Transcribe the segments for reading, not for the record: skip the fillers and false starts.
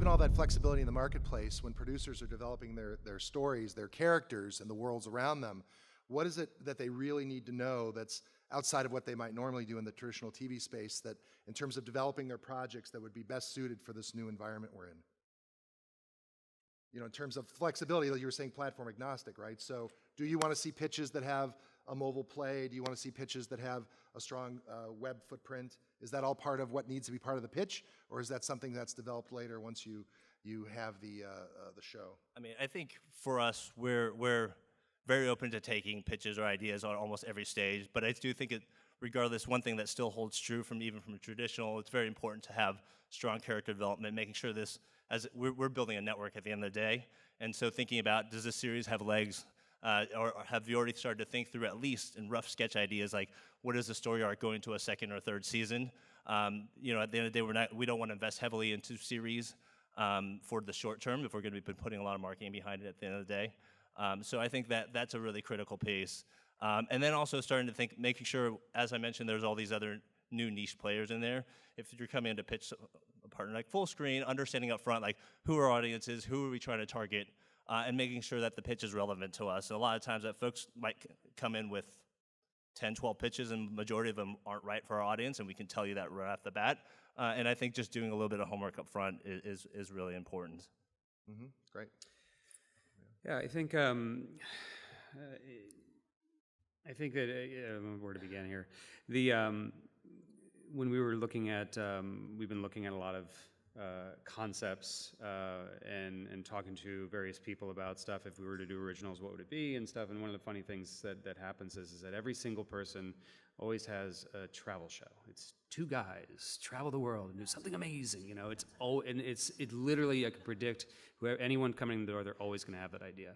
all that flexibility in the marketplace, when producers are developing their stories, their characters, and the worlds around them, what is it that they really need to know that's outside of what they might normally do in the traditional TV space, that in terms of developing their projects that would be best suited for this new environment we're in? You know, in terms of flexibility, like you were saying, platform agnostic, right? So do you want to see pitches that have a mobile play? Do you want to see pitches that have a strong web footprint? Is that all part of what needs to be part of the pitch, or is that something that's developed later once you have the show? I mean, I think for us, we're very open to taking pitches or ideas on almost every stage, but I do think regardless, one thing that still holds true even from traditional, it's very important to have strong character development, making sure as we're building a network at the end of the day, and so thinking about, does this series have legs, or have you already started to think through, at least in rough sketch ideas, like what is the story arc going to a second or third season? You know, at the end of the day, we don't want to invest heavily into series for the short term if we're going to be putting a lot of marketing behind it at the end of the day. So I think that's a really critical piece. And then also starting to think, making sure, as I mentioned, there's all these other new niche players in there. If you're coming in to pitch a partner like Fullscreen, understanding up front, like, who are our audiences, who are we trying to target, and making sure that the pitch is relevant to us. And a lot of times that folks might come in with 10, 12 pitches, and the majority of them aren't right for our audience, and we can tell you that right off the bat. And I think just doing a little bit of homework up front is really important. Mm-hmm. Great. Yeah, I think that where to begin here. When we were looking at, we've been looking at a lot of concepts and talking to various people about stuff. If we were to do originals, what would it be and stuff? And one of the funny things that happens is that every single person always has a travel show. It's two guys travel the world and do something amazing. You know, it literally, I can predict anyone coming in the door, they're always going to have that idea.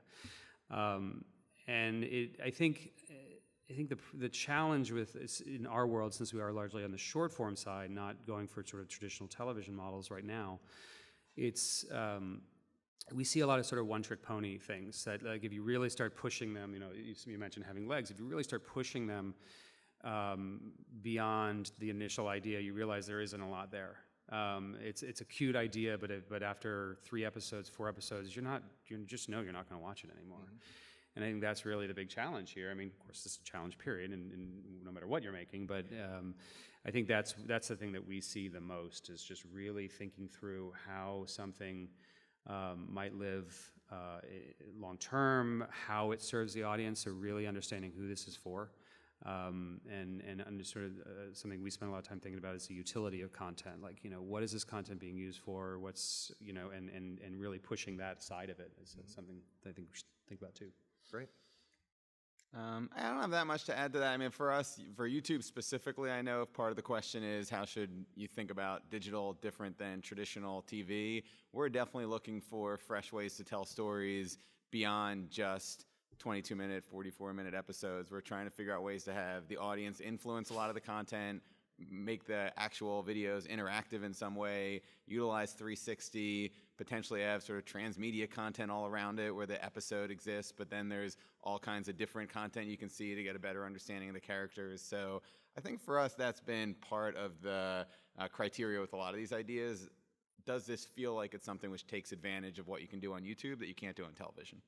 And I think the challenge with in our world, since we are largely on the short form side, not going for sort of traditional television models right now, it's we see a lot of sort of one-trick pony things that, like, if you really start pushing them, you know, you mentioned having legs. If you really start pushing them beyond the initial idea, you realize there isn't a lot there. It's a cute idea, but after 3 episodes, 4 episodes, you just know you're not going to watch it anymore. Mm-hmm. And I think that's really the big challenge here. I mean, of course, this is a challenge period, and no matter what you're making, but I think that's the thing that we see the most, is just really thinking through how something might live long term, how it serves the audience, so really understanding who this is for. And sort of something we spend a lot of time thinking about is the utility of content. Like, you know, what is this content being used for? What's, you know, and really pushing that side of it is something that I think we should think about too. Great. I don't have that much to add to that. I mean, for us, for YouTube specifically, I know part of the question is how should you think about digital different than traditional TV? We're definitely looking for fresh ways to tell stories beyond just 22-minute, 44-minute episodes. We're trying to figure out ways to have the audience influence a lot of the content, make the actual videos interactive in some way, utilize 360, potentially have sort of transmedia content all around it where the episode exists, but then there's all kinds of different content you can see to get a better understanding of the characters. So I think for us, that's been part of the criteria with a lot of these ideas. Does this feel like it's something which takes advantage of what you can do on YouTube that you can't do on television?